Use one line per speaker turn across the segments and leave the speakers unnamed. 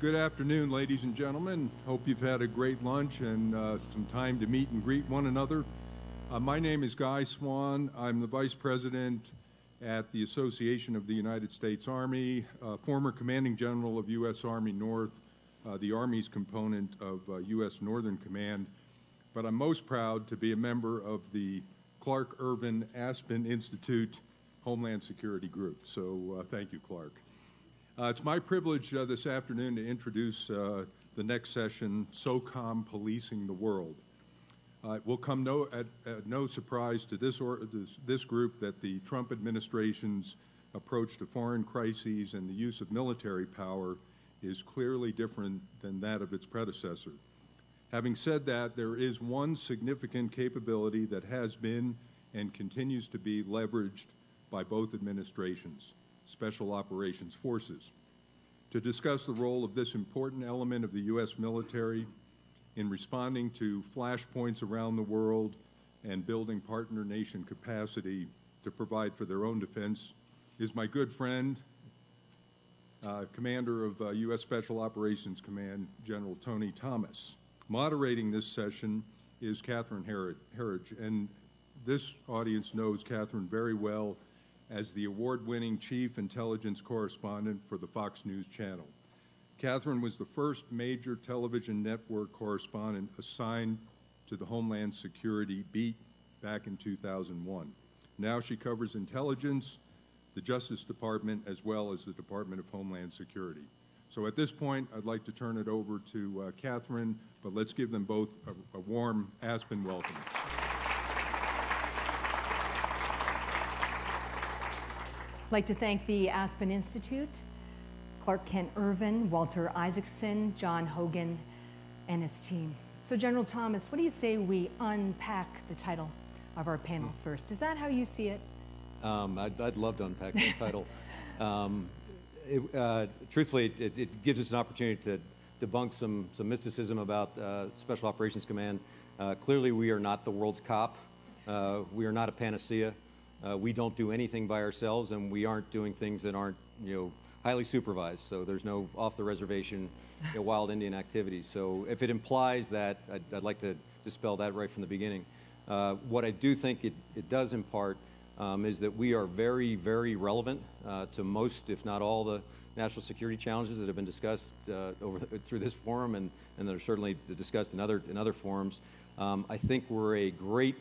Good afternoon, ladies and gentlemen. Hope you've had a great lunch and some time to meet and greet one another. My name is Guy Swan. I'm the Vice President at the Association of the United States Army, former Commanding General of U.S. Army North, the Army's component of U.S. Northern Command. But I'm most proud to be a member of the Clark Ervin Aspen Institute Homeland Security Group. So thank you, Clark. It's my privilege this afternoon to introduce the next session, Socom Policing the World. It will come no surprise to this group that the Trump administration's approach to foreign crises and the use of military power is clearly different than that of its predecessor. Having said that, there is one significant capability that has been and continues to be leveraged by both administrations: Special Operations Forces. To discuss the role of this important element of the U.S. military in responding to flashpoints around the world and building partner nation capacity to provide for their own defense is my good friend, Commander of U.S. Special Operations Command, General Tony Thomas. Moderating this session is Catherine Herridge, and this audience knows Catherine very well as the award-winning Chief Intelligence Correspondent for the Fox News Channel. Catherine was the first major television network correspondent assigned to the Homeland Security beat back in 2001. Now she covers intelligence, the Justice Department, as well as the Department of Homeland Security. So at this point, I'd like to turn it over to Catherine, but let's give them both a warm Aspen welcome.
I'd like to thank the Aspen Institute, Clark Kent Ervin, Walter Isaacson, John Hogan, and his team. So General Thomas, what do you say we unpack the title of our panel first? Is that how you see it?
I'd love to unpack the title. Truthfully, it gives us an opportunity to debunk some mysticism about Special Operations Command. Clearly, we are not the world's cop. We are not a panacea. We don't do anything by ourselves, and we aren't doing things that aren't, highly supervised. So there's no off-the-reservation, wild Indian activities. So if it implies that, I'd like to dispel that right from the beginning. What I do think it does impart is that we are very, very relevant to most, if not all, the national security challenges that have been discussed through this forum, and that are certainly discussed in other forums. I think we're a great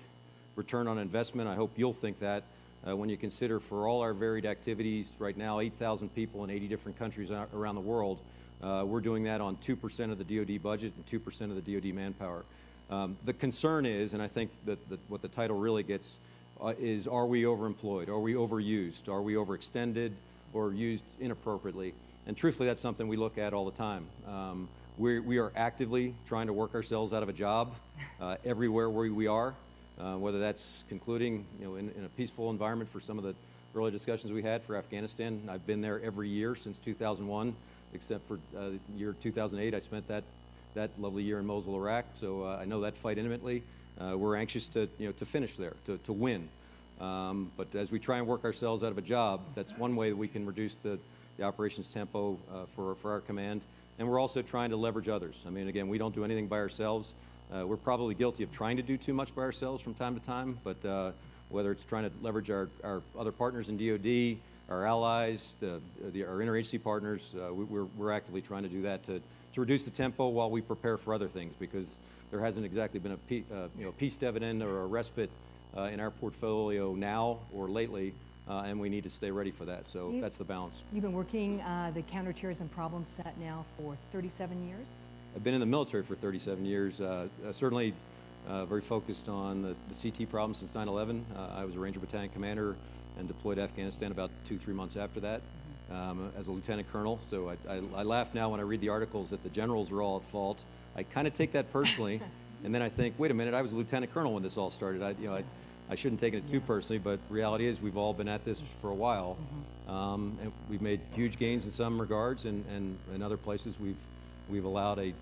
return on investment. I hope you'll think that when you consider for all our varied activities right now, 8,000 people in 80 different countries around the world, we're doing that on 2% of the DoD budget and 2% of the DoD manpower. The concern is, and I think that what the title really gets is, are we overemployed? Are we overused? Are we overextended or used inappropriately? And truthfully, that's something we look at all the time. We are actively trying to work ourselves out of a job everywhere where we are. Whether that's concluding, in a peaceful environment for some of the early discussions we had for Afghanistan. I've been there every year since 2001, except for the year 2008. I spent that lovely year in Mosul, Iraq. So I know that fight intimately. We're anxious to finish there, to win. But as we try and work ourselves out of a job, that's one way that we can reduce the operations tempo for our command. And we're also trying to leverage others. I mean, again, we don't do anything by ourselves. We're probably guilty of trying to do too much by ourselves from time to time, but whether it's trying to leverage our other partners in DoD, our allies, our interagency partners, we're actively trying to do that to reduce the tempo while we prepare for other things, because there hasn't exactly been a peace dividend or a respite in our portfolio now or lately, and we need to stay ready for that. So that's the balance.
You've been working the counterterrorism problem set now for 37 years?
I've been in the military for 37 years, certainly very focused on the CT problem since 9/11. I was a Ranger Battalion commander and deployed to Afghanistan about 2-3 months after that as a lieutenant colonel. So I laugh now when I read the articles that the generals are all at fault. I kind of take that personally, and then I think, wait a minute, I was a lieutenant colonel when this all started. I shouldn't take it too personally, but reality is we've all been at this for a while. And we've made huge gains in some regards, and in other places we've allowed a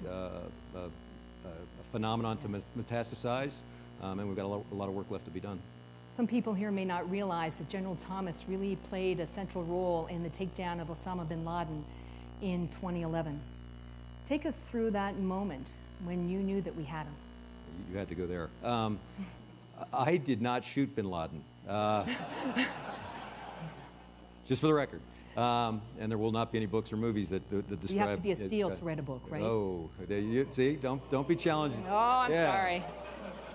phenomenon to metastasize, and we've got a lot of work left to be done.
Some people here may not realize that General Thomas really played a central role in the takedown of Osama bin Laden in 2011. Take us through that moment when you knew that we had him.
You had to go there. I did not shoot bin Laden. Just for the record. And there will not be any books or movies that describe.
You have to be a SEAL to write a book, right?
Oh, see, don't be challenging.
Oh, I'm sorry.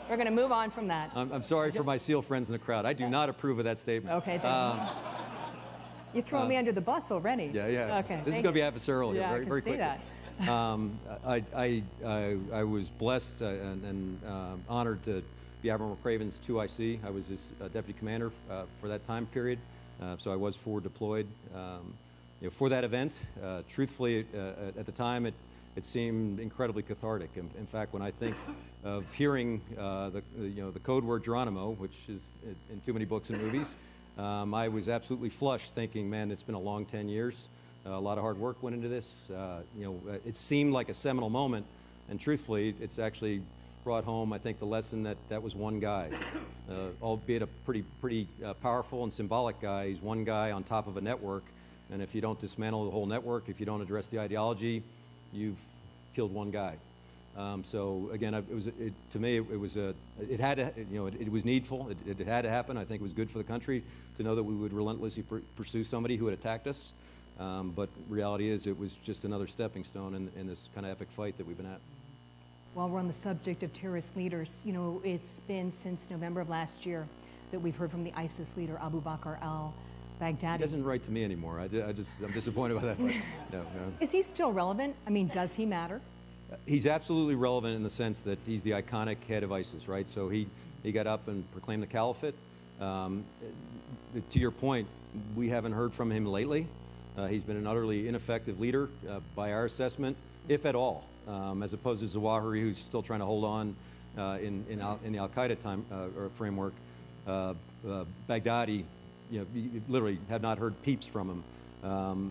We're going to move on from that.
I'm sorry for my SEAL friends in the crowd. I do not approve of that statement.
Okay, thank you. You're throwing me under the bus already.
Yeah.
Okay.
This is going to be adversarial here,
Yeah,
very quickly.
That.
I was blessed and honored to be Admiral McRaven's 2IC. I was his deputy commander for that time period, so I was forward deployed. For that event, truthfully, at the time, it seemed incredibly cathartic. In fact, when I think of hearing the code word Geronimo, which is in too many books and movies, I was absolutely flushed, thinking, man, it's been a long 10 years. A lot of hard work went into this. It seemed like a seminal moment, and truthfully, it's actually brought home, I think, the lesson that was one guy, albeit a pretty powerful and symbolic guy. He's one guy on top of a network, and if you don't dismantle the whole network, if you don't address the ideology, you've killed one guy. So again, to me, it was needful. It had to happen. I think it was good for the country to know that we would relentlessly pursue somebody who had attacked us. But reality is, it was just another stepping stone in this kind of epic fight that we've been at.
While we're on the subject of terrorist leaders, it's been since November of last year that we've heard from the ISIS leader Abu Bakr al-Baghdadi.
He doesn't write to me anymore. I'm disappointed about that. No.
Is he still relevant? I mean, does he matter?
He's absolutely relevant in the sense that he's the iconic head of ISIS, right? So he got up and proclaimed the caliphate. To your point, we haven't heard from him lately. He's been an utterly ineffective leader by our assessment, if at all, as opposed to Zawahiri, who's still trying to hold on in the Al-Qaeda time or framework. Baghdadi, you literally have not heard peeps from him.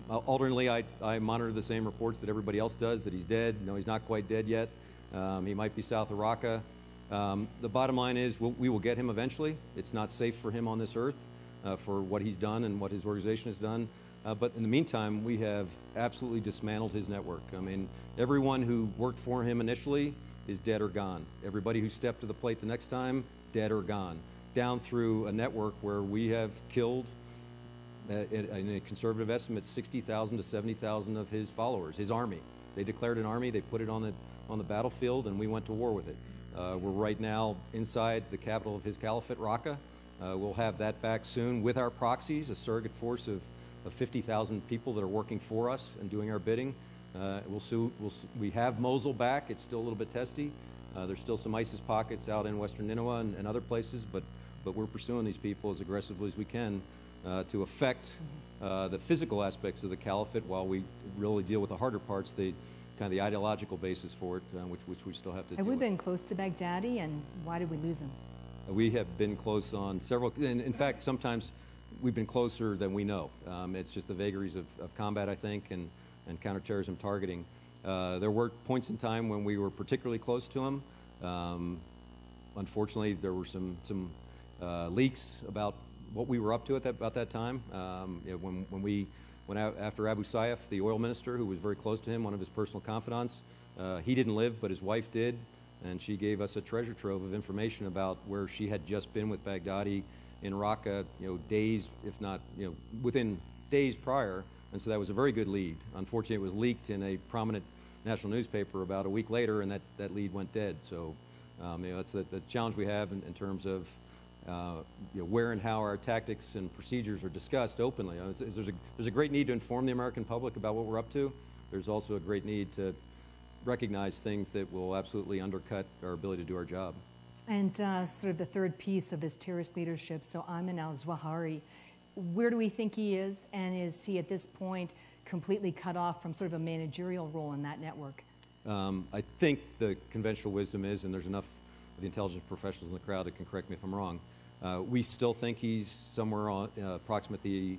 Alternately, I monitor the same reports that everybody else does, that he's dead. No, he's not quite dead yet. He might be south of Raqqa. The bottom line is we will get him eventually. It's not safe for him on this earth for what he's done and what his organization has done. But in the meantime, we have absolutely dismantled his network. I mean, everyone who worked for him initially is dead or gone. Everybody who stepped to the plate the next time, dead or gone. Down through a network where we have killed, in a conservative estimate, 60,000 to 70,000 of his followers, his army. They declared an army, they put it on the battlefield, and we went to war with it. We're right now inside the capital of his caliphate, Raqqa. We'll have that back soon with our proxies, a surrogate force of 50,000 people that are working for us and doing our bidding. We have Mosul back. It's still a little bit testy. There's still some ISIS pockets out in western Nineveh and other places, but we're pursuing these people as aggressively as we can to affect the physical aspects of the caliphate while we really deal with the harder parts, the kind of the ideological basis for it, which we still have to deal with.
Have we been close to Baghdadi, and why did we lose him?
We have been close on several, and in fact, sometimes we've been closer than we know. It's just the vagaries of combat, I think, and counterterrorism targeting. There were points in time when we were particularly close to him. Unfortunately, there were some leaks about what we were up to about that time. When after Abu Sayyaf, the oil minister, who was very close to him, one of his personal confidants, he didn't live, but his wife did, and she gave us a treasure trove of information about where she had just been with Baghdadi in Raqqa, days, if not, within days prior, and so that was a very good lead. Unfortunately, it was leaked in a prominent national newspaper about a week later, and that lead went dead. So, that's the challenge we have in terms of where and how our tactics and procedures are discussed openly. There's a great need to inform the American public about what we're up to. There's also a great need to recognize things that will absolutely undercut our ability to do our job.
And sort of the third piece of this terrorist leadership, so Ayman al-Zawahiri, where do we think he is, and is he at this point completely cut off from sort of a managerial role in that network?
I think the conventional wisdom is, and there's enough of the intelligence professionals in the crowd that can correct me if I'm wrong, we still think he's somewhere on approximate the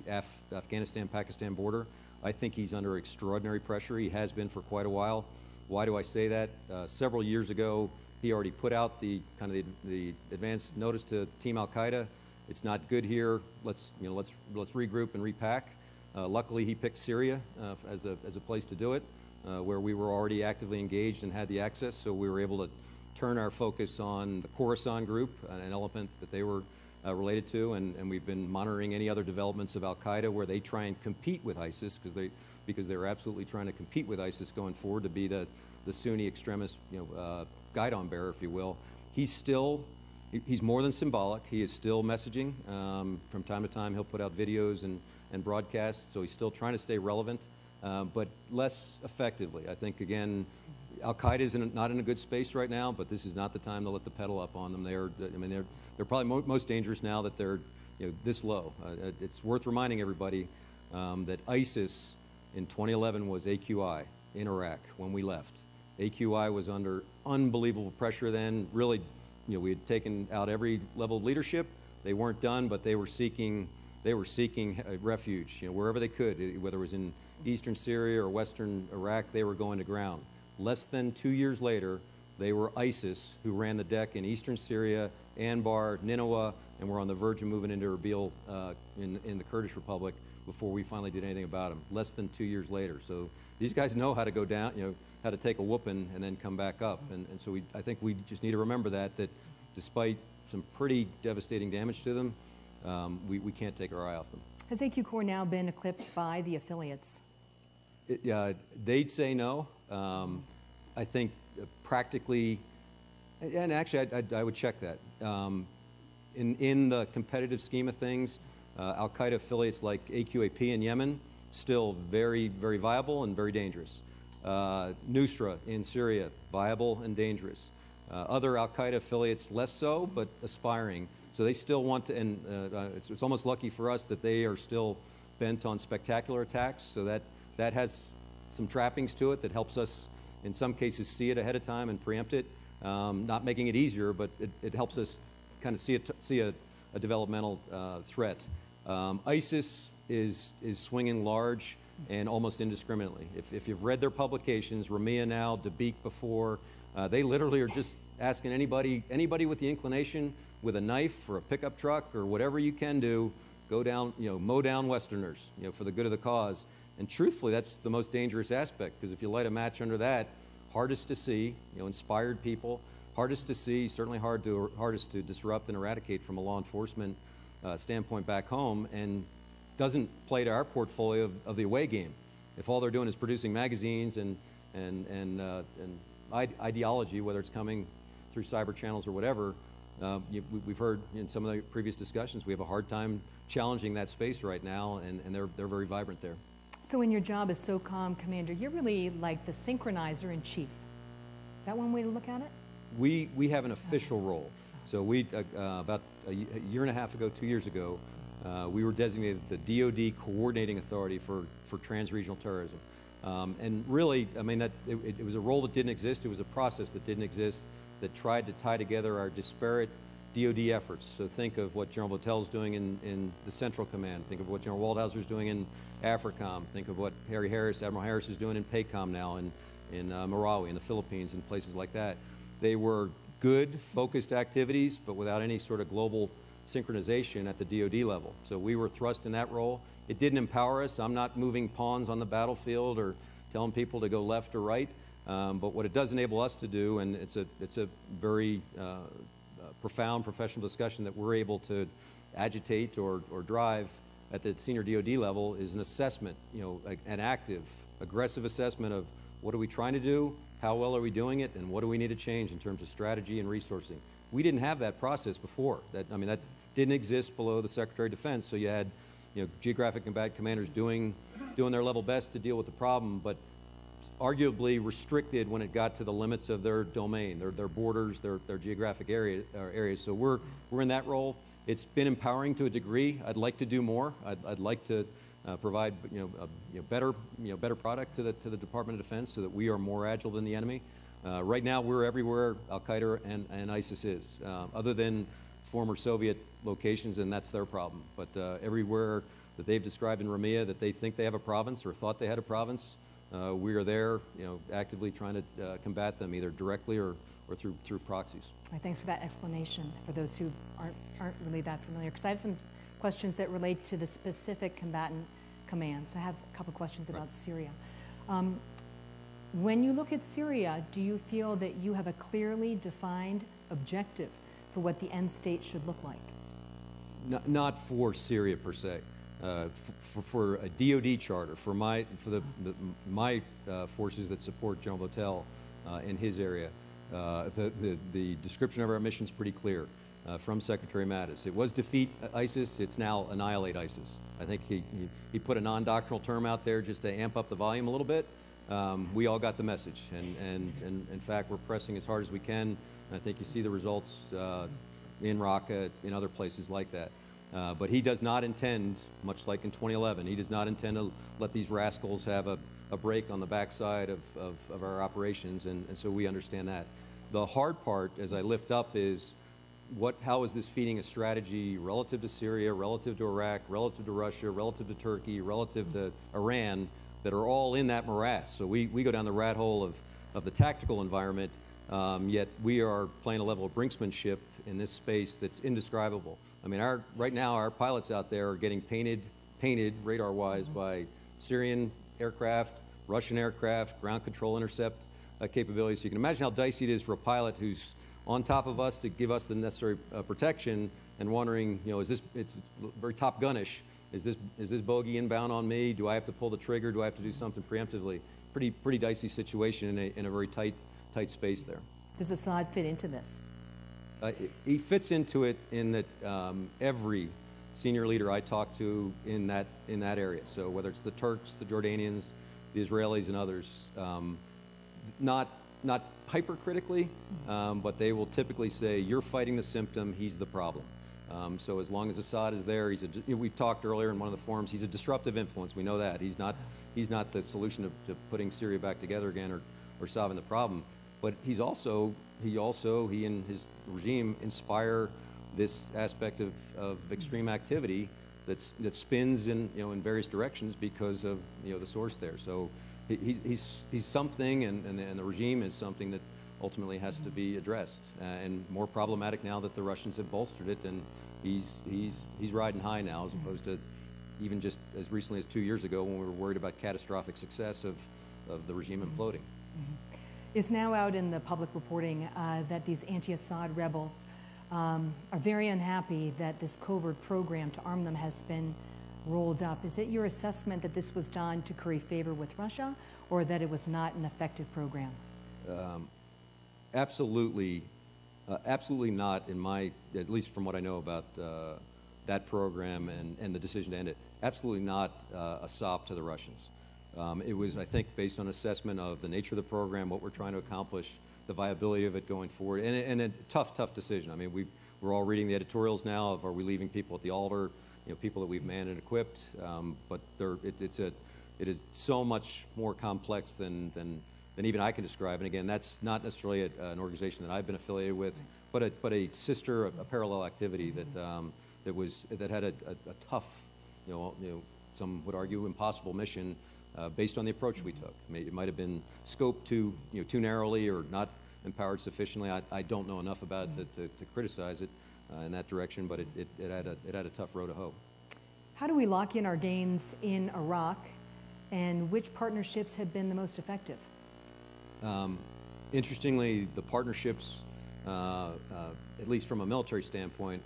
Afghanistan-Pakistan border. I think he's under extraordinary pressure. He has been for quite a while. Why do I say that? Several years ago, he already put out the advance notice to Team Al-Qaeda. It's not good here. Let's regroup and repack. Luckily, he picked Syria as a place to do it. where we were already actively engaged and had the access, so we were able to turn our focus on the Khorasan group, an element that they were related to, and we've been monitoring any other developments of Al-Qaeda where they try and compete with ISIS, because they're absolutely trying to compete with ISIS going forward to be the Sunni extremist, guidon bearer, if you will. He's more than symbolic. He is still messaging. From time to time, he'll put out videos and broadcasts, so he's still trying to stay relevant, but less effectively. I think, again, Al-Qaeda is not in a good space right now, but this is not the time to let the pedal up on them. They're probably most dangerous now that they're this low. It's worth reminding everybody that ISIS in 2011 was AQI in Iraq when we left. AQI was under unbelievable pressure then. Really, we had taken out every level of leadership. They weren't done, but they were seeking refuge, wherever they could, whether it was in eastern Syria or western Iraq. They were going to ground. Less than 2 years later, they were ISIS who ran the deck in eastern Syria, Anbar, Nineveh, and were on the verge of moving into Erbil in the Kurdish Republic before we finally did anything about them. Less than 2 years later. So these guys know how to go down, how to take a whooping and then come back up. And so I think we just need to remember that despite some pretty devastating damage to them, we can't take our eye off them.
Has AQ Corps now been eclipsed by the affiliates?
They'd say no. I think practically, and actually I would check that. In the competitive scheme of things, Al-Qaeda affiliates like AQAP in Yemen, still very, very viable and very dangerous. Nusra in Syria, viable and dangerous. Other Al-Qaeda affiliates less so, but aspiring. So they still want to, and it's almost lucky for us that they are still bent on spectacular attacks, so that has some trappings to it that helps us, in some cases, see it ahead of time and preempt it. Not making it easier, but it helps us kind of see a developmental threat. ISIS is swinging large and almost indiscriminately. If you've read their publications, Ramia now, Dabiq before, they literally are just asking anybody with the inclination with a knife or a pickup truck or whatever you can do, go down, mow down Westerners, for the good of the cause. And truthfully, that's the most dangerous aspect, because if you light a match under that, hardest to see, inspired people, hardest to see, certainly hardest to disrupt and eradicate from a law enforcement standpoint back home, and doesn't play to our portfolio of the away game. If all they're doing is producing magazines and ideology, whether it's coming through cyber channels or whatever, we've heard in some of the previous discussions, we have a hard time challenging that space right now, and they're very vibrant there.
So in your job as Socom commander, you're really like the synchronizer in chief. Is that one way to look at it?
We have an official role. So we, about a year and a half ago, 2 years ago, we were designated the DoD Coordinating Authority for Trans-Regional Terrorism. And really, it was a role that didn't exist. It was a process that didn't exist that tried to tie together our disparate DoD efforts. So think of what General Votel's doing in the Central Command. Think of what General Waldhauser's doing in AFRICOM. Think of what Admiral Harris is doing in PACOM now, in Marawi, in the Philippines, and places like that. They were good, focused activities, but without any sort of global synchronization at the DoD level. So we were thrust in that role. It didn't empower us. I'm not moving pawns on the battlefield or telling people to go left or right. But what it does enable us to do, and it's a very profound professional discussion that we're able to agitate or drive at the senior DoD level, is an assessment, an active, aggressive assessment of what are we trying to do, how well are we doing it, and what do we need to change in terms of strategy and resourcing. We didn't have that process before. That didn't exist below the Secretary of Defense. So you had, geographic combat commanders doing their level best to deal with the problem, but arguably restricted when it got to the limits of their domain, their borders, their geographic areas. So we're in that role. It's been empowering to a degree. I'd like to do more. I'd like to provide better product to the Department of Defense so that we are more agile than the enemy. Right now, we're everywhere Al-Qaeda and ISIS is, other than former Soviet locations, and that's their problem. But everywhere that they've described in Ramia that they think they have a province or thought they had a province, we are there, actively trying to combat them either directly or through proxies.
All right, thanks for that explanation for those who aren't really that familiar, because I have some questions that relate to the specific combatant commands. I have a couple questions about Syria. When you look at Syria, do you feel that you have a clearly defined objective for what the end state should look like?
Not for Syria per se. For a DoD charter, for my forces that support General Votel in his area, the description of our mission is pretty clear from Secretary Mattis. It was defeat ISIS. It's now annihilate ISIS. I think he put a non-doctrinal term out there just to amp up the volume a little bit. We all got the message, and in fact, we're pressing as hard as we can. I think you see the results in Raqqa, in other places like that. But he does not intend, much like in 2011, he does not intend to let these rascals have a break on the backside of our operations, and so we understand that. The hard part, as I lift up, is how is this feeding a strategy relative to Syria, relative to Iraq, relative to Russia, relative to Turkey, relative to Iran, that are all in that morass. So we go down the rat hole of the tactical environment, yet we are playing a level of brinksmanship in this space that's indescribable. I mean, right now our pilots out there are getting painted radar-wise by Syrian aircraft, Russian aircraft, ground control intercept capabilities. So you can imagine how dicey it is for a pilot who's on top of us to give us the necessary protection and wondering, it's very Top Gun-ish. Is this bogey inbound on me? Do I have to pull the trigger? Do I have to do something preemptively? Pretty dicey situation in a very tight space there.
Does Assad fit into this?
He fits into it in that every senior leader I talk to in that area, so whether it's the Turks, the Jordanians, the Israelis, and others, not hypercritically, but they will typically say, you're fighting the symptom, he's the problem. So as long as Assad is there, we talked earlier in one of the forums, he's a disruptive influence. We know that. He's not the solution to putting Syria back together again or solving the problem. But he and his regime inspire this aspect of extreme activity that spins in various directions because of the source there. So he's something, and the regime is something that ultimately has to be addressed, and more problematic now that the Russians have bolstered it, and he's riding high now, as opposed to even just as recently as 2 years ago when we were worried about catastrophic success of the regime imploding.
It's now out in the public reporting that these anti-Assad rebels are very unhappy that this covert program to arm them has been rolled up. Is it your assessment that this was done to curry favor with Russia, or that it was not an effective program?
Absolutely not, at least from what I know about that program and the decision to end it. Absolutely not a sop to the Russians. It was, I think, based on assessment of the nature of the program, what we're trying to accomplish, the viability of it going forward, and a tough decision. I mean, we're all reading the editorials now of, are we leaving people at the altar, people that we've manned and equipped, but it is so much more complex than even I can describe. And again, that's not necessarily an organization that I've been affiliated with, but a sister, a parallel activity that had a tough, some would argue impossible mission based on the approach we took. It might have been scoped too narrowly or not empowered sufficiently. I don't know enough about it to criticize it in that direction, but it had a tough row to hoe.
How do we lock in our gains in Iraq, and which partnerships have been the most effective?
Interestingly, the partnerships, at least from a military standpoint,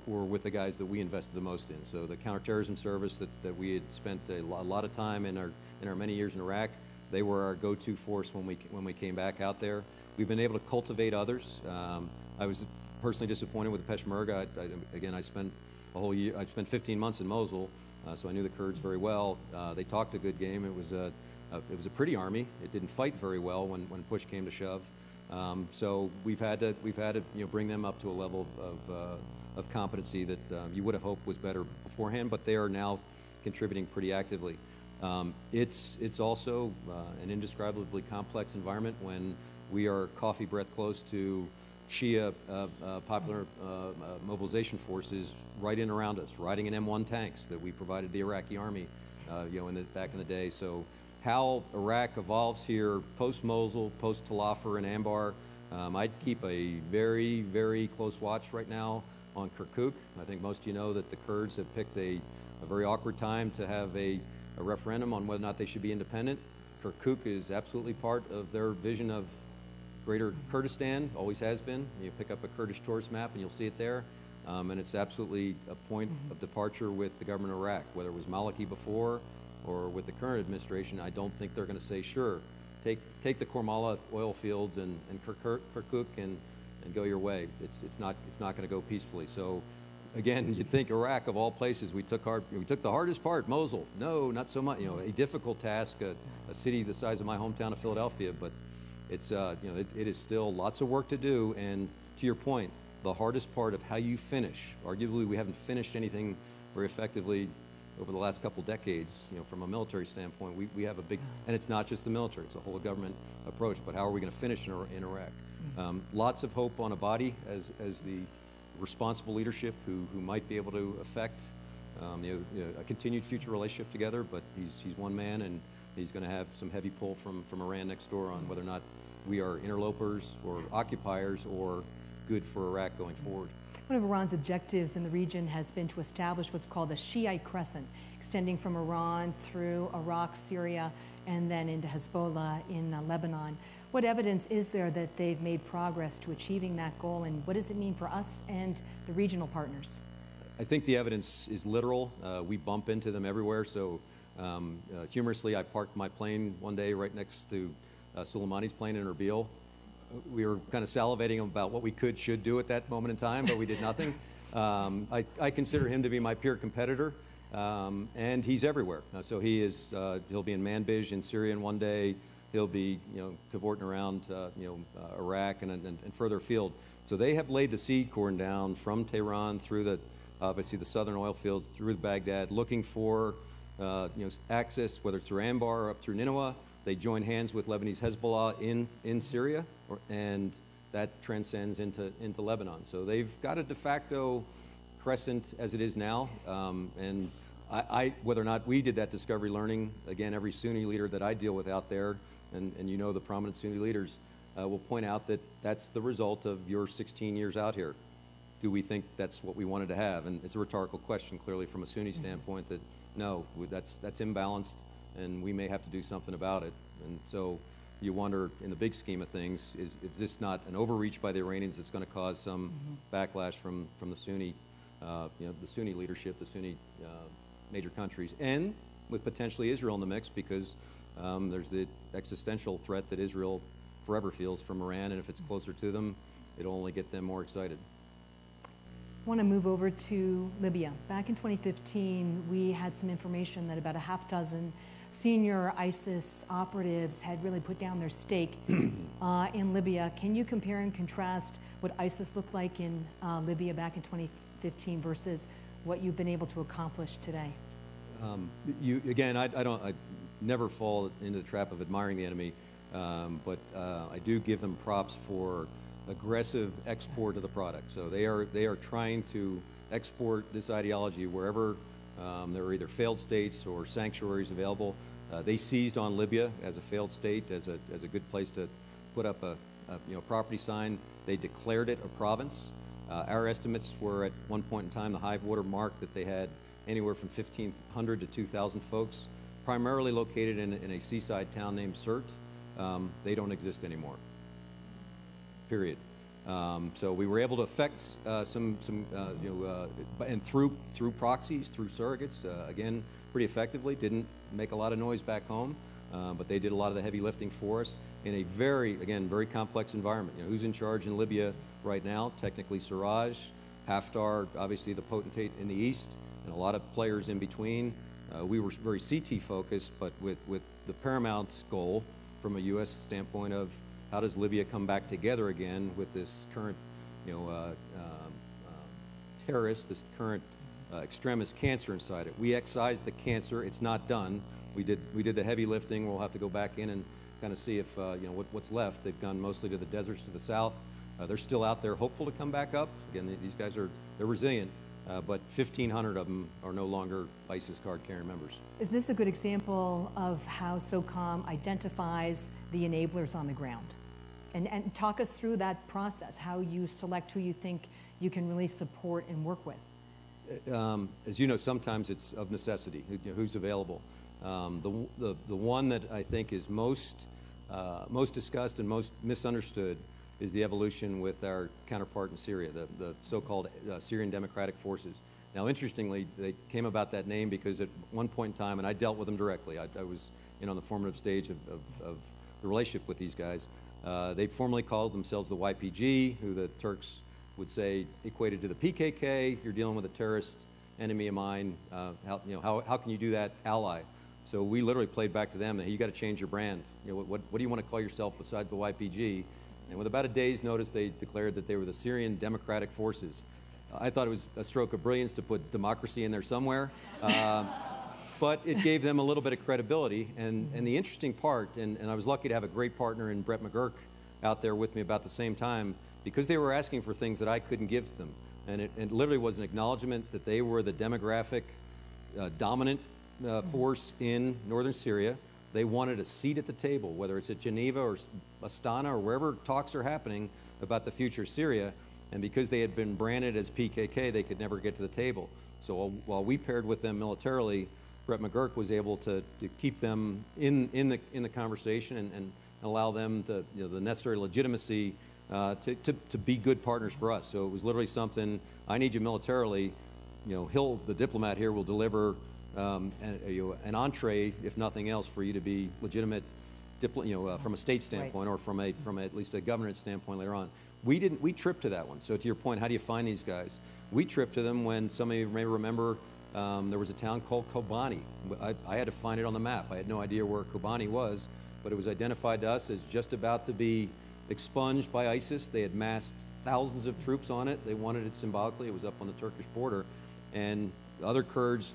were with the guys that we invested the most in. So the counterterrorism service that we had spent a lot of time in our many years in Iraq, they were our go-to force when we came back out there. We've been able to cultivate others. I was personally disappointed with the Peshmerga. Again, I spent a whole year. I spent 15 months in Mosul, so I knew the Kurds very well. They talked a good game. It was a pretty army. It didn't fight very well when push came to shove. So we've had to bring them up to a level of competency that you would have hoped was better beforehand, but they are now contributing pretty actively. It's also an indescribably complex environment when we are coffee breath close to Shia popular mobilization forces right in around us, riding in M1 tanks that we provided the Iraqi army, back in the day. So how Iraq evolves here post-Mosul, post-Talafar and Anbar, I'd keep a very, very close watch right now on Kirkuk. I think most of you know that the Kurds have picked a very awkward time to have a referendum on whether or not they should be independent. Kirkuk is absolutely part of their vision of Greater Kurdistan, always has been. You pick up a Kurdish tourist map and you'll see it there. And it's absolutely a point of departure with the government of Iraq, whether it was Maliki before or with the current administration. I don't think they're going to say, sure, take the Kormala oil fields and Kirkuk and go your way. It's not going to go peacefully. So again, you'd think Iraq, of all places, we took the hardest part, Mosul. No, not so much. A difficult task, a city the size of my hometown of Philadelphia, but it's it is still lots of work to do. And to your point, the hardest part of how you finish. Arguably, we haven't finished anything very effectively over the last couple decades. From a military standpoint, we have a big, and it's not just the military; it's a whole government approach. But how are we going to finish in Iraq? Lots of hope on a body as the responsible leadership who might be able to affect a continued future relationship together. But he's one man, and he's going to have some heavy pull from Iran next door on whether or not we are interlopers or occupiers or good for Iraq going forward.
One of Iran's objectives in the region has been to establish what's called a Shiite crescent, extending from Iran through Iraq, Syria, and then into Hezbollah in Lebanon. What evidence is there that they've made progress to achieving that goal, and what does it mean for us and the regional partners?
I think the evidence is literal. We bump into them everywhere. So humorously, I parked my plane one day right next to Soleimani's plane in Erbil. We were kind of salivating about what we should do at that moment in time, but we did nothing. I consider him to be my peer competitor, and he's everywhere. So he'll be in Manbij in Syria in one day. He'll be, cavorting around, Iraq and further afield. So they have laid the seed corn down from Tehran through obviously the southern oil fields through Baghdad, looking for, access, whether it's through Anbar or up through Nineveh. They join hands with Lebanese Hezbollah in Syria, and that transcends into Lebanon. So they've got a de facto crescent as it is now. And whether or not we did that discovery learning, again, every Sunni leader that I deal with out there, and the prominent Sunni leaders, will point out that that's the result of your 16 years out here. Do we think that's what we wanted to have? And it's a rhetorical question, clearly, from a Sunni standpoint, that no, that's imbalanced, and we may have to do something about it. And so you wonder, in the big scheme of things, is this not an overreach by the Iranians that's going to cause some backlash from the Sunni, the Sunni leadership, the Sunni major countries, and with potentially Israel in the mix, because there's the existential threat that Israel forever feels from Iran, and if it's closer to them, it'll only get them more excited.
I want to move over to Libya. Back in 2015, we had some information that about a half dozen senior ISIS operatives had really put down their stake in Libya. Can you compare and contrast what ISIS looked like in Libya back in 2015 versus what you've been able to accomplish today?
Again, I never fall into the trap of admiring the enemy, but I do give them props for aggressive export of the product. So they are trying to export this ideology wherever there are either failed states or sanctuaries available. They seized on Libya as a failed state, as a good place to put up a property sign. They declared it a province. Our estimates were at one point in time the high water mark that they had anywhere from 1,500 to 2,000 folks, primarily located in a seaside town named Sirte. They don't exist anymore. Period. So we were able to affect and through proxies, through surrogates, again, pretty effectively. Didn't make a lot of noise back home, but they did a lot of the heavy lifting for us in a very complex environment. Who's in charge in Libya right now? Technically Sarraj, Haftar, obviously the potentate in the east, and a lot of players in between. We were very CT focused, but with the paramount goal from a U.S. standpoint of how does Libya come back together again with this current, terrorist, this current extremist cancer inside it. We excised the cancer. It's not done. We did the heavy lifting. We'll have to go back in and kind of see if what's left. They've gone mostly to the deserts to the south. They're still out there, hopeful to come back up. Again, these guys they're resilient, but 1,500 of them are no longer ISIS card-carrying members.
Is this a good example of how SOCOM identifies the enablers on the ground? And talk us through that process, how you select who you think you can really support and work with.
As you know, sometimes it's of necessity, who's available. The one that I think is most discussed and most misunderstood is the evolution with our counterpart in Syria, the so-called Syrian Democratic Forces. Now, interestingly, they came about that name because at one point in time, and I dealt with them directly, I was on the formative stage of the relationship with these guys. They formerly called themselves the YPG, who the Turks would say equated to the PKK. You're dealing with a terrorist enemy of mine. How can you do that, ally? So we literally played back to them that, hey, you got to change your brand. What do you want to call yourself besides the YPG? And with about a day's notice, they declared that they were the Syrian Democratic Forces. I thought it was a stroke of brilliance to put democracy in there somewhere. But it gave them a little bit of credibility. And the interesting part, and I was lucky to have a great partner in Brett McGurk out there with me about the same time, because they were asking for things that I couldn't give them. And it literally was an acknowledgement that they were the demographic dominant force in northern Syria. They wanted a seat at the table, whether it's at Geneva or Astana or wherever talks are happening about the future of Syria. And because they had been branded as PKK, they could never get to the table. So while we paired with them militarily, Brett McGurk was able to keep them in the conversation and allow them the necessary legitimacy to be good partners for us. So it was literally something, I need you militarily. The diplomat here will deliver an entree, if nothing else, for you to be legitimate, from a state standpoint, right, or from at least a governance standpoint later on. We tripped to that one. So to your point, how do you find these guys? We tripped to them when some of you may remember there was a town called Kobani. I had to find it on the map. I had no idea where Kobani was, but it was identified to us as just about to be expunged by ISIS. They had massed thousands of troops on it. They wanted it symbolically. It was up on the Turkish border. And other Kurds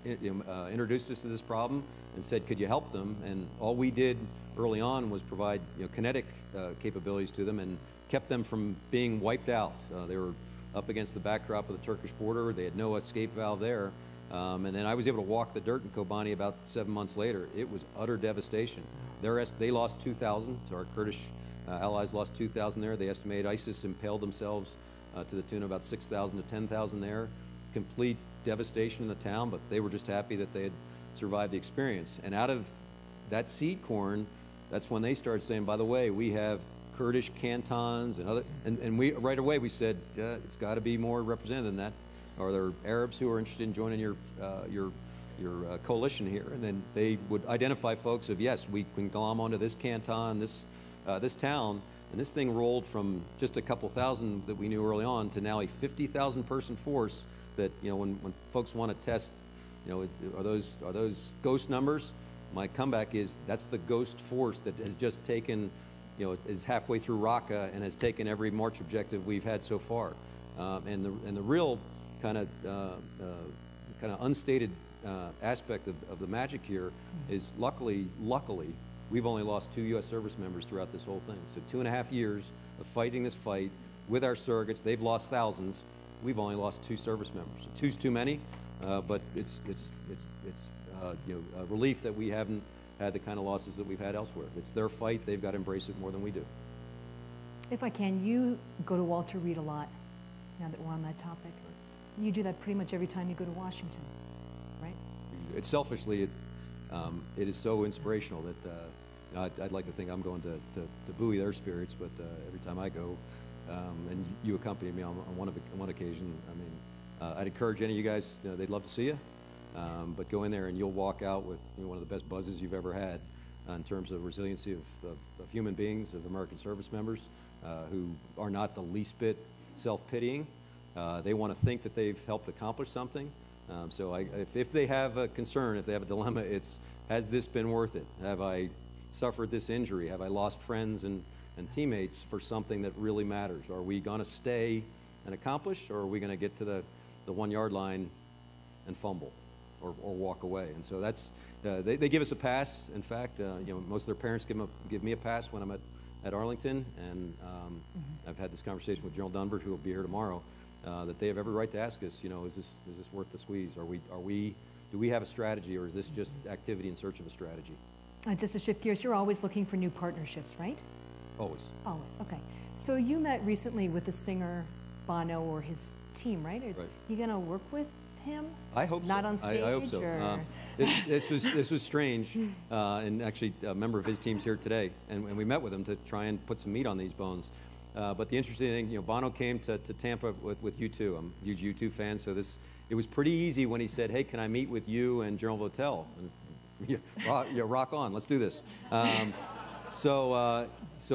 introduced us to this problem and said, could you help them? And all we did early on was provide kinetic capabilities to them and kept them from being wiped out. They were up against the backdrop of the Turkish border. They had no escape valve there. And then I was able to walk the dirt in Kobani about 7 months later. It was utter devastation. They lost 2,000, so our Kurdish allies lost 2,000 there. They estimate ISIS impaled themselves to the tune of about 6,000 to 10,000 there. Complete devastation in the town, but they were just happy that they had survived the experience. And out of that seed corn, that's when they started saying, by the way, we have Kurdish cantons and other, and we right away we said it's got to be more represented than that. Are there Arabs who are interested in joining your coalition here? And then they would identify folks of, yes, we can glom onto this canton, this town, and this thing rolled from just a couple thousand that we knew early on to now a 50,000 person force. That when folks want to test, are those ghost numbers? My comeback is that's the ghost force that has just taken, is halfway through Raqqa and has taken every March objective we've had so far. And the real kind of unstated aspect of the magic here is luckily we've only lost 2 U.S. service members throughout this whole thing. So 2.5 years of fighting this fight with our surrogates. They've lost thousands. We've only lost 2 service members. 2's too many, but it's a relief that we haven't had the kind of losses that we've had elsewhere. It's their fight. They've got to embrace it more than we do.
If I can, you go to Walter Reed a lot, now that we're on that topic. You do that pretty much every time you go to Washington, right?
It's selfishly, it is so inspirational that I'd like to think I'm going to buoy their spirits, but every time I go, and you accompany me on one occasion. I mean, I'd encourage any of you guys. They'd love to see you, but go in there and you'll walk out with one of the best buzzes you've ever had in terms of resiliency of human beings, of American service members who are not the least bit self-pitying. They want to think that they've helped accomplish something. So if they have a concern, if they have a dilemma, it's, has this been worth it? Have I suffered this injury? Have I lost friends and teammates for something that really matters? Are we going to stay and accomplish, or are we going to get to the 1 yard line and fumble or walk away? And so that's, they give us a pass. In fact, most of their parents give me a pass when I'm at Arlington, and I've had this conversation with General Dunford, who will be here tomorrow, that they have every right to ask us, is this worth the squeeze? Do we have a strategy, or is this just activity in search of a strategy?
Just to shift gears, you're always looking for new partnerships, right?
Always.
Always, okay. So you met recently with the singer Bono or his team, right?
Right.
You going to work with him?
I hope so.
Not on stage?
I hope so.
Or?
This was strange, and actually a member of his team's here today, and we met with him to try and put some meat on these bones. But the interesting thing, you know, Bono came to Tampa with U2. I'm a huge U2 fan, so it was pretty easy when he said, "Hey, can I meet with you and General Votel?" And rock on, let's do this. So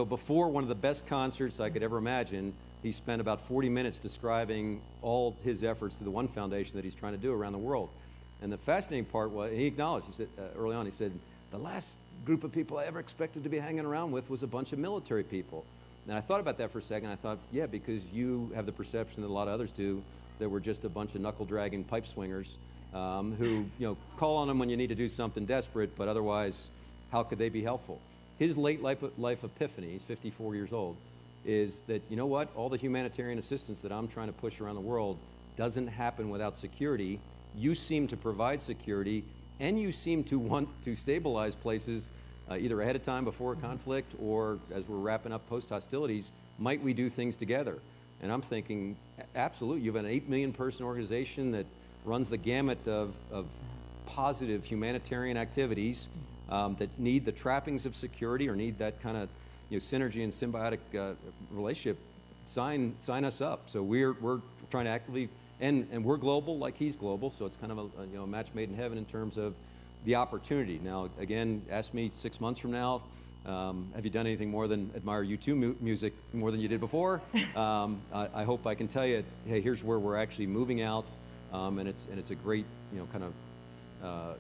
before one of the best concerts I could ever imagine, he spent about 40 minutes describing all his efforts to the One Foundation that he's trying to do around the world. And the fascinating part was, he acknowledged, he said, early on, he said, the last group of people I ever expected to be hanging around with was a bunch of military people. And I thought about that for a second. I thought, yeah, because you have the perception that a lot of others do, that we're just a bunch of knuckle-dragging pipe swingers who, you know, call on them when you need to do something desperate, but otherwise, how could they be helpful? His late life epiphany, he's 54 years old, is that, you know what, all the humanitarian assistance that I'm trying to push around the world doesn't happen without security. You seem to provide security, and you seem to want to stabilize places either ahead of time before a conflict or as we're wrapping up post-hostilities. Might we do things together? And I'm thinking, absolutely. You have an 8 million person organization that runs the gamut of positive humanitarian activities that need the trappings of security or need that kind of, you know, synergy and symbiotic relationship. Sign us up. So we're trying to actively, and we're global like he's global. So it's kind of a match made in heaven in terms of the opportunity. Now, again, ask me 6 months from now, have you done anything more than admire U2 music more than you did before? I hope I can tell you, hey, here's where we're actually moving out, and it's a great, you know, kind of,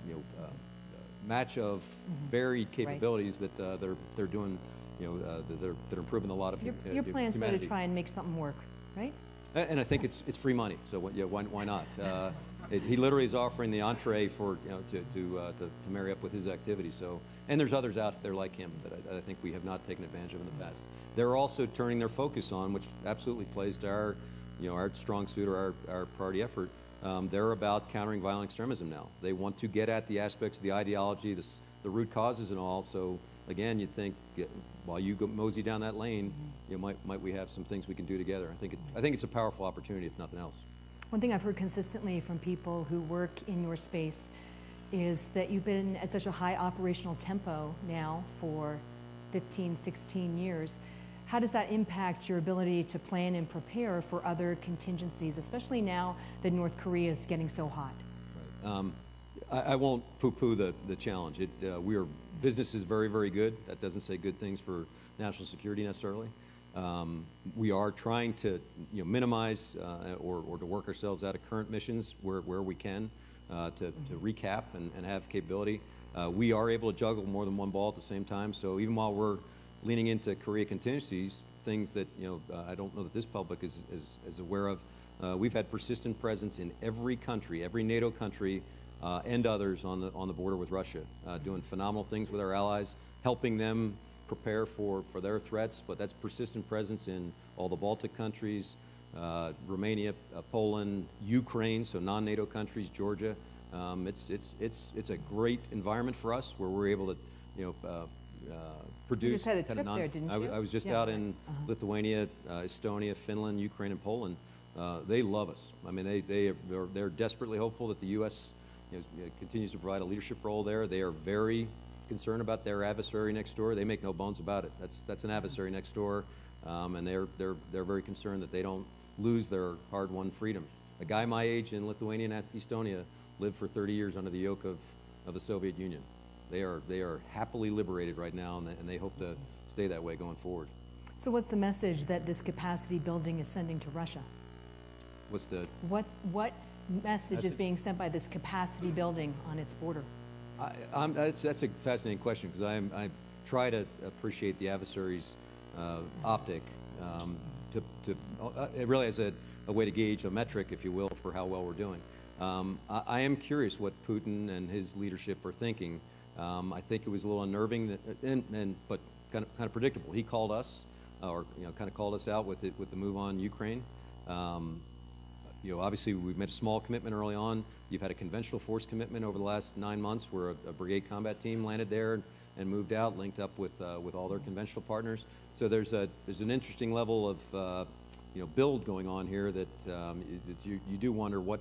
match of varied capabilities that they're doing, you know, that are improving a lot of
Your plan's
humanity.
to try and make something work, right?
And I think it's free money, so yeah, why not? He literally is offering the entree for, you know, to marry up with his activity. So, and there's others out there like him that I think we have not taken advantage of in the past. They're also turning their focus on, which absolutely plays to our, you know, our strong suit or our priority effort. They're about countering violent extremism now. They want to get at the aspects of the ideology, the root causes and all. So again, you think while you go mosey down that lane, you know, might we have some things we can do together? I think it's a powerful opportunity, if nothing else.
One thing I've heard consistently from people who work in your space is that you've been at such a high operational tempo now for 15, 16 years. How does that impact your ability to plan and prepare for other contingencies, especially now that North Korea is getting so hot?
Right. I won't poo-poo the challenge. Business is very, very good. That doesn't say good things for national security necessarily. We are trying to, you know, minimize or to work ourselves out of current missions where we can to recap and have capability. We are able to juggle more than one ball at the same time. So even while we're leaning into Korea contingencies, things that, you know, I don't know that this public is aware of, we've had persistent presence in every country, every NATO country, and others on the border with Russia, doing phenomenal things with our allies, helping them prepare for their threats. But that's persistent presence in all the Baltic countries, Romania, Poland, Ukraine, so non-NATO countries, Georgia. It's a great environment for us where we're able to, you know, produce.
You just had a trip there, didn't you?
I was just out in Lithuania, Estonia, Finland, Ukraine, and Poland. They love us. I mean, they're desperately hopeful that the U.S. Continues to provide a leadership role there. They are very concerned about their adversary next door. They make no bones about it. That's an adversary next door, and they're very concerned that they don't lose their hard-won freedom. A guy my age in Lithuania and Estonia lived for 30 years under the yoke of the Soviet Union. They are happily liberated right now, and they hope to stay that way going forward.
So what's the message that this capacity building is sending to Russia?
What's the
what message is being sent by this capacity building on its border?
That's a fascinating question, because I try to appreciate the adversary's optic really as a way to gauge a metric, if you will, for how well we're doing. I am curious what Putin and his leadership are thinking. I think it was a little unnerving, but kind of predictable. He called us, or kind of called us out with the move on Ukraine. Obviously we've made a small commitment early on. You've had a conventional force commitment over the last 9 months, where a brigade combat team landed there and moved out, linked up with all their conventional partners. So there's an interesting level of build going on here that you do wonder what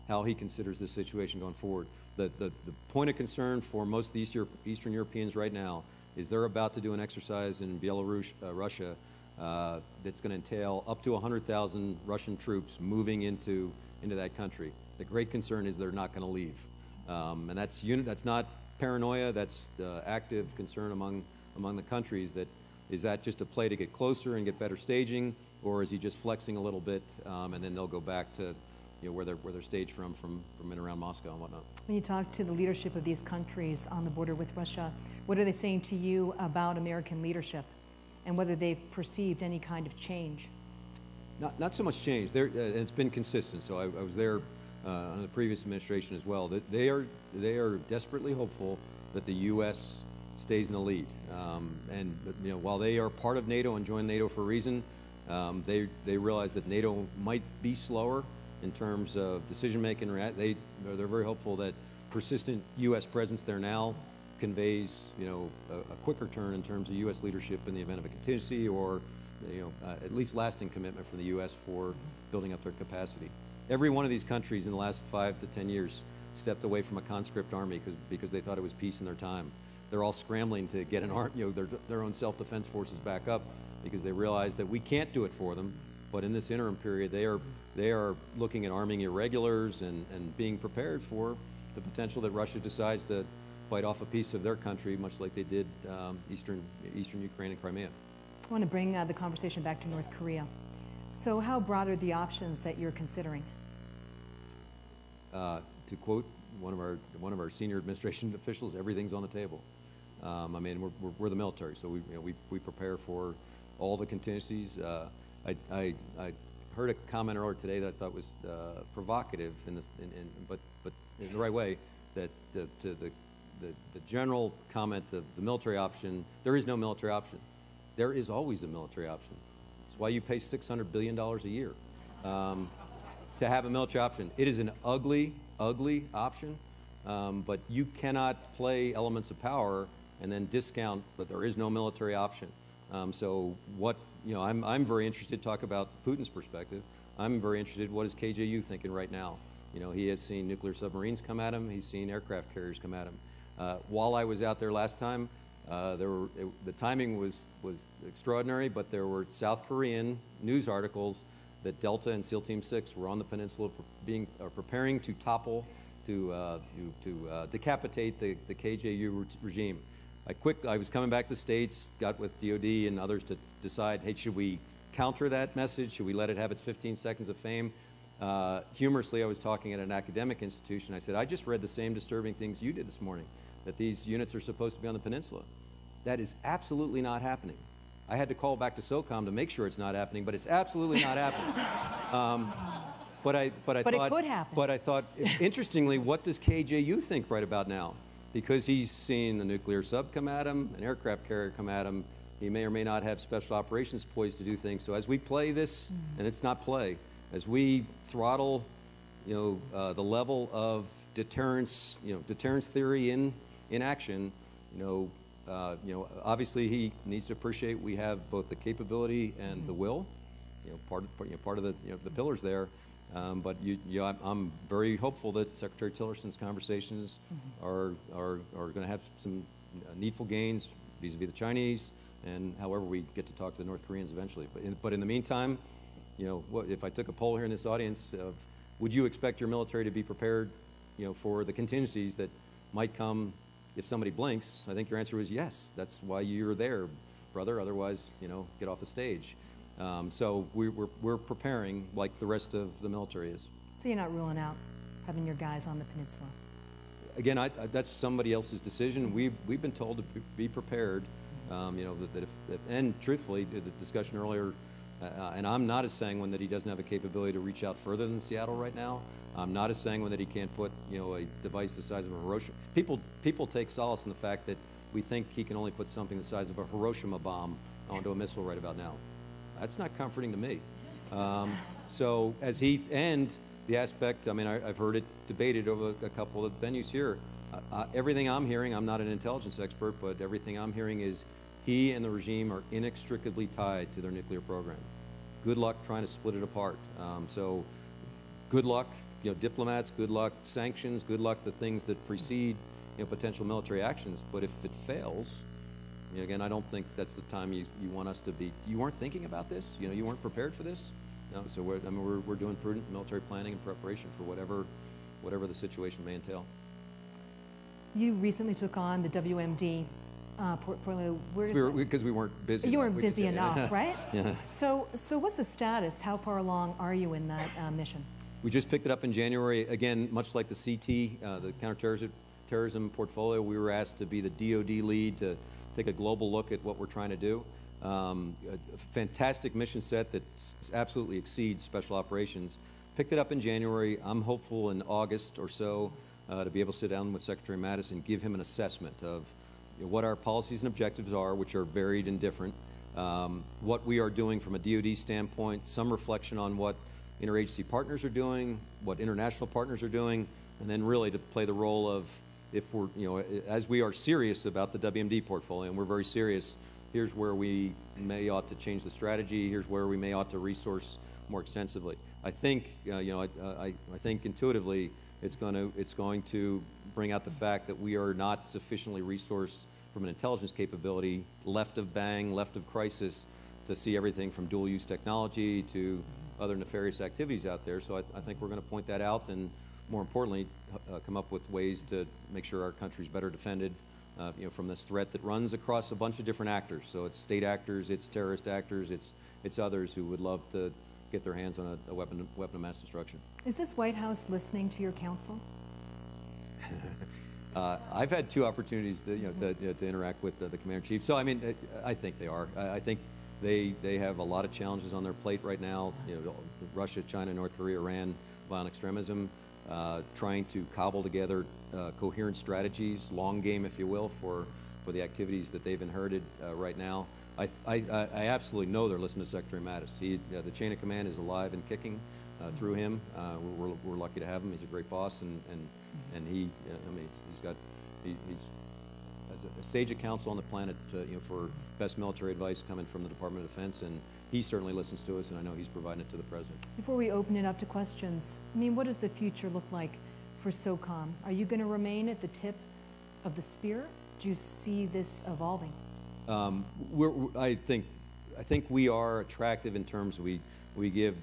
how he considers this situation going forward. The point of concern for most of the Eastern Europeans right now is they're about to do an exercise in Belarus, Russia, that's going to entail up to 100,000 Russian troops moving into that country. The great concern is they're not going to leave. And that's not paranoia, that's active concern among the countries. Is that just a play to get closer and get better staging, or is he just flexing a little bit, and then they'll go back to where they're staged from in and around Moscow and whatnot.
When you talk to the leadership of these countries on the border with Russia, what are they saying to you about American leadership and whether they've perceived any kind of change?
Not so much change. It's been consistent. So I was there under the previous administration as well. That they are desperately hopeful that the U.S. stays in the lead. And while they are part of NATO and joined NATO for a reason, they realize that NATO might be slower in terms of decision making. They're very hopeful that persistent U.S. presence there now conveys a quicker turn in terms of U.S. leadership in the event of a contingency, or at least lasting commitment from the U.S. for building up their capacity. Every one of these countries in the last 5 to 10 years stepped away from a conscript army because they thought it was peace in their time. They're all scrambling to get their own self-defense forces back up because they realize that we can't do it for them. But in this interim period, they are looking at arming irregulars and being prepared for the potential that Russia decides to bite off a piece of their country, much like they did eastern Ukraine and Crimea.
I want to bring the conversation back to North Korea. So how broad are the options that you're considering?
To quote one of our senior administration officials, everything's on the table. I mean, we're the military, so we prepare for all the contingencies. I heard a comment earlier today that I thought was provocative but in the right way. That the general comment of the military option, there is no military option. There is always a military option. It's why you pay $600 billion a year to have a military option. It is an ugly, ugly option, but you cannot play elements of power and then discount that there is no military option. So I'm very interested to talk about Putin's perspective. I'm very interested, what is KJU thinking right now? He has seen nuclear submarines come at him. He's seen aircraft carriers come at him. While I was out there last time, the timing was extraordinary, but there were South Korean news articles that Delta and SEAL Team 6 were on the peninsula preparing to topple, to decapitate the KJU regime. I was coming back to the States, got with DOD and others to decide, hey, should we counter that message? Should we let it have its 15 seconds of fame? Humorously, I was talking at an academic institution. I said, I just read the same disturbing things you did this morning, that these units are supposed to be on the peninsula. That is absolutely not happening. I had to call back to Socom to make sure it's not happening, but it's absolutely not happening. But it could happen. But I thought, interestingly, what does KJU think right about now? Because he's seen a nuclear sub come at him, an aircraft carrier come at him. He may or may not have special operations poised to do things. So as we play this, and it's not play, as we throttle, the level of deterrence, deterrence theory in action, obviously he needs to appreciate we have both the capability and the will, part of the pillars there. But I'm very hopeful that Secretary Tillerson's conversations are going to have some needful gains vis-a-vis the Chinese, and however we get to talk to the North Koreans eventually. But in the meantime, if I took a poll here in this audience of, would you expect your military to be prepared, for the contingencies that might come if somebody blinks? I think your answer was yes. That's why you're there, brother. Otherwise, get off the stage. So we're preparing like the rest of the military is. So
you're not ruling out having your guys on the peninsula?
Again, that's somebody else's decision. We've been told to be prepared. And truthfully, the discussion earlier, and I'm not as sanguine that he doesn't have a capability to reach out further than Seattle right now. I'm not as sanguine that he can't put a device the size of a Hiroshima. People take solace in the fact that we think he can only put something the size of a Hiroshima bomb onto a missile right about now. That's not comforting to me. So as he, and the aspect, I've heard it debated over a couple of venues here. Everything I'm hearing, I'm not an intelligence expert, but everything I'm hearing is he and the regime are inextricably tied to their nuclear program. Good luck trying to split it apart. So good luck diplomats, good luck sanctions, good luck the things that precede potential military actions. But if it fails, again, I don't think that's the time you want us to be. You weren't thinking about this? You weren't prepared for this? No, so we're doing prudent military planning and preparation for whatever the situation may entail.
You recently took on the WMD portfolio.
Because we weren't busy.
You weren't busy enough, right?
Yeah.
So what's the status? How far along are you in that mission?
We just picked it up in January. Again, much like the CT, the counterterrorism portfolio, we were asked to be the DoD lead to take a global look at what we're trying to do. A fantastic mission set that absolutely exceeds special operations. Picked it up in January. I'm hopeful in August or so to be able to sit down with Secretary Mattis and give him an assessment of what our policies and objectives are, which are varied and different, what we are doing from a DoD standpoint, some reflection on what interagency partners are doing, what international partners are doing, and then really to play the role of, if we're, as we are serious about the WMD portfolio, and we're very serious, here's where we may ought to change the strategy, here's where we may ought to resource more extensively. I think, I think intuitively it's going to bring out the fact that we are not sufficiently resourced from an intelligence capability left of bang, left of crisis, to see everything from dual-use technology to other nefarious activities out there. So I think we're going to point that out, and more importantly, come up with ways to make sure our country's better defended from this threat that runs across a bunch of different actors. So it's state actors, it's terrorist actors, it's others who would love to get their hands on a weapon of mass destruction.
Is this White House listening to your counsel?
I've had 2 opportunities to interact with the commander-in-chief. So I mean, I think they are. I think they have a lot of challenges on their plate right now. Russia, China, North Korea, Iran, violent extremism, trying to cobble together coherent strategies, long game, if you will, for the activities that they've inherited right now. I absolutely know they're listening to Secretary Mattis. The chain of command is alive and kicking through him. We're lucky to have him. He's a great boss, and he, he's as a sage of counsel on the planet, for best military advice coming from the Department of Defense, and he certainly listens to us, and I know he's providing it to the President.
Before we open it up to questions, what does the future look like for SOCOM? Are you going to remain at the tip of the spear? Do you see this evolving?
I think we are attractive in terms we give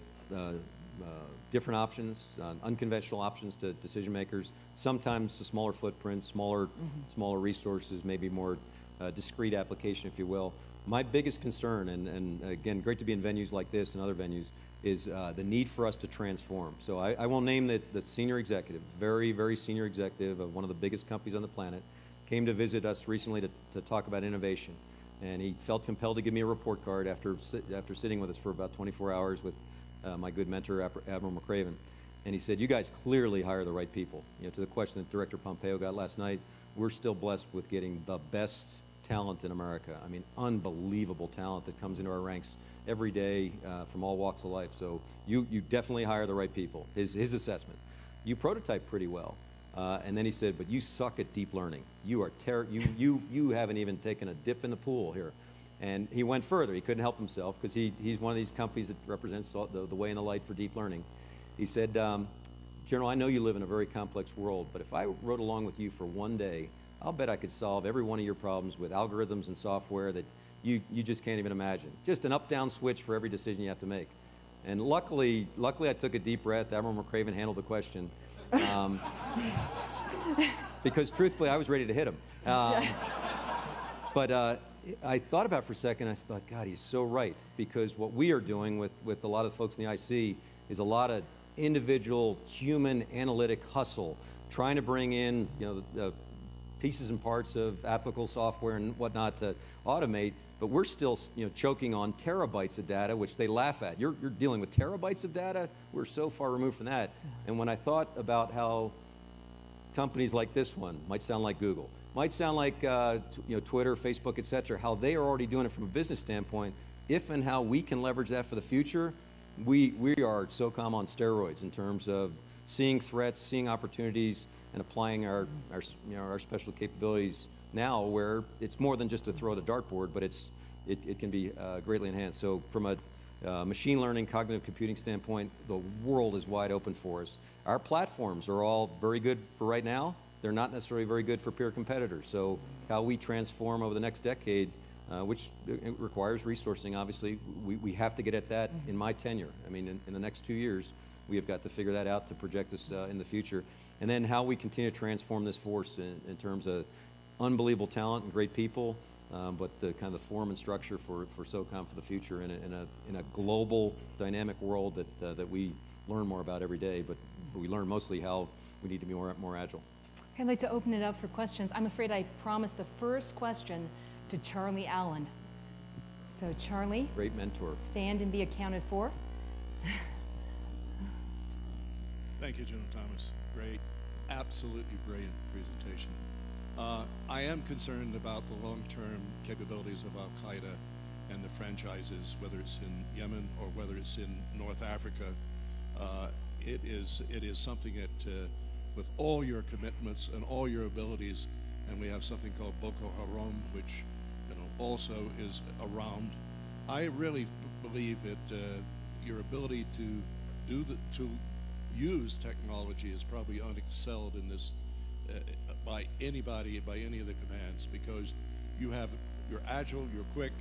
different options, unconventional options to decision makers. Sometimes a smaller footprint, smaller resources, maybe more discrete application, if you will. My biggest concern, and again, great to be in venues like this and other venues, is the need for us to transform. So I will name the senior executive, very, very senior executive of one of the biggest companies on the planet, came to visit us recently to talk about innovation. And he felt compelled to give me a report card after sitting with us for about 24 hours with my good mentor, Admiral McCraven. And he said, you guys clearly hire the right people. To the question that Director Pompeo got last night, we're still blessed with getting the best talent in America. I mean, unbelievable talent that comes into our ranks every day from all walks of life. So you definitely hire the right people, his assessment. You prototype pretty well. And then he said, but you suck at deep learning. You are you haven't even taken a dip in the pool here. And he went further. He couldn't help himself because he's one of these companies that represents the way and the light for deep learning. He said, General, I know you live in a very complex world, but if I rode along with you for one day, I'll bet I could solve every one of your problems with algorithms and software that you just can't even imagine. Just an up-down switch for every decision you have to make. And luckily I took a deep breath. Admiral McCraven handled the question. Because truthfully, I was ready to hit him. But I thought about it for a second. I thought, God, he's so right. Because what we are doing with a lot of folks in the IC is a lot of individual human analytic hustle, trying to bring in the pieces and parts of applicable software and whatnot to automate. But we're still choking on terabytes of data, which they laugh at. You're dealing with terabytes of data? We're so far removed from that. And when I thought about how companies like this one might sound like Google, might sound like Twitter, Facebook, et cetera, how they are already doing it from a business standpoint, if and how we can leverage that for the future, we are SOCOM on steroids in terms of seeing threats, seeing opportunities, and applying our special capabilities now, where it's more than just to throw at a dartboard, but it can be greatly enhanced. So from a machine learning, cognitive computing standpoint, the world is wide open for us. Our platforms are all very good for right now. They're not necessarily very good for peer competitors. So how we transform over the next decade, which requires resourcing, obviously, we have to get at that in my tenure. I mean, in the next 2 years, we have got to figure that out to project us in the future. And then how we continue to transform this force in terms of unbelievable talent and great people, but the kind of the form and structure for SOCOM for the future in a global, dynamic world that we learn more about every day, but we learn mostly how we need to be more agile.
I'd like to open it up for questions. I'm afraid I promised the first question to Charlie Allen. So Charlie.
Great mentor.
Stand and be accounted for.
Thank you, General Thomas. Great, absolutely brilliant presentation. I am concerned about the long-term capabilities of Al-Qaeda and the franchises, whether it's in Yemen or whether it's in North Africa. It is something that, with all your commitments and all your abilities, and we have something called Boko Haram, which also is around. I really believe that your ability to use technology is probably unexcelled in this by anybody, by any of the commands, because you're agile, you're quick,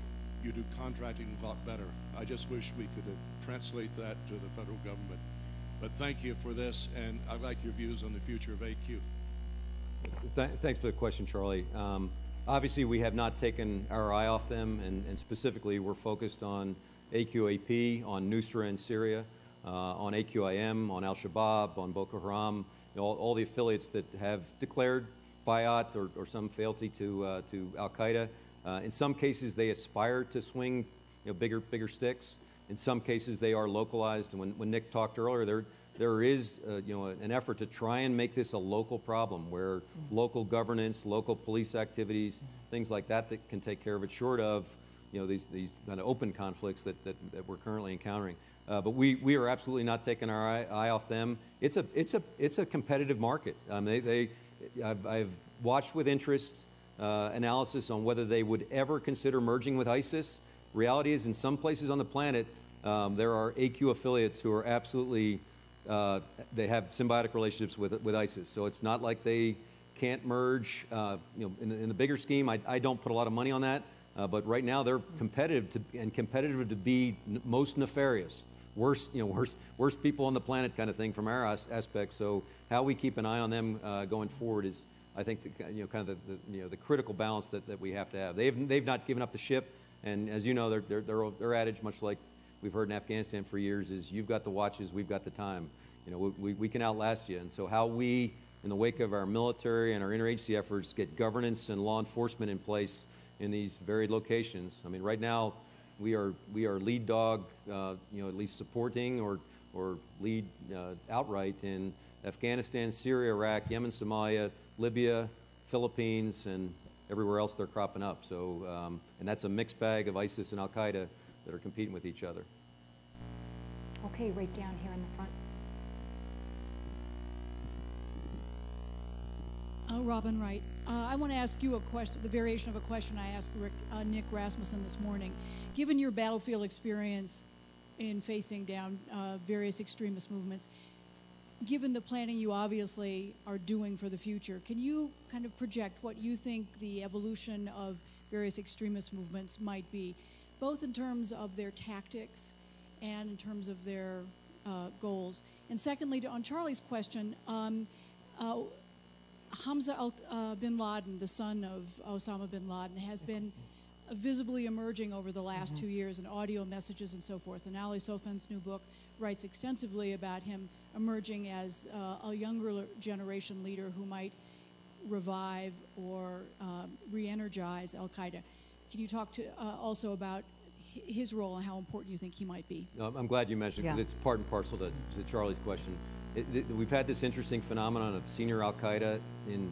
you do contracting a lot better. I just wish we could translate that to the federal government. But thank you for this, and I'd like your views on the future of AQ.
Thanks for the question, Charlie. Obviously, we have not taken our eye off them, and specifically, we're focused on AQAP, on Nusra in Syria, on AQIM, on Al-Shabaab, on Boko Haram, all the affiliates that have declared bayat or some fealty to Al-Qaeda. In some cases, they aspire to swing bigger sticks. In some cases, they are localized. And when Nick talked earlier, there is an effort to try and make this a local problem where local governance, local police activities, things like that can take care of it, short of these kind of open conflicts that we're currently encountering. But we are absolutely not taking our eye off them. It's a competitive market. I've watched with interest analysis on whether they would ever consider merging with ISIS. Reality is, in some places on the planet, there are AQ affiliates who are absolutely, they have symbiotic relationships with ISIS. So it's not like they can't merge. In the bigger scheme, I don't put a lot of money on that. But right now, they're competitive to be most nefarious, worst people on the planet kind of thing from our aspect. So how we keep an eye on them going forward is, I think, the critical balance that we have to have. They've not given up the ship. And as you know, their adage, much like we've heard in Afghanistan for years, is you've got the watches, we've got the time. We can outlast you. And so how we, in the wake of our military and our interagency efforts, get governance and law enforcement in place in these varied locations. I mean, right now, we are lead dog, at least supporting or lead outright in Afghanistan, Syria, Iraq, Yemen, Somalia, Libya, Philippines, and everywhere else they're cropping up. So, and that's a mixed bag of ISIS and Al-Qaeda that are competing with each other.
Okay, right down here in the front.
Robin Wright. I want to ask you a question, the variation of a question I asked Nick Rasmussen this morning. Given your battlefield experience in facing down various extremist movements, given the planning you obviously are doing for the future, can you kind of project what you think the evolution of various extremist movements might be, both in terms of their tactics and in terms of their goals? And secondly, on Charlie's question, Hamza bin Laden, the son of Osama bin Laden, has been visibly emerging over the last 2 years in audio messages and so forth. And Ali Sofan's new book writes extensively about him emerging as a younger generation leader who might revive or re-energize Al-Qaeda. Can you talk to also about his role and how important you think he might be?
I'm glad you mentioned it, because it's part and parcel to Charlie's question. We've had this interesting phenomenon of senior Al-Qaeda in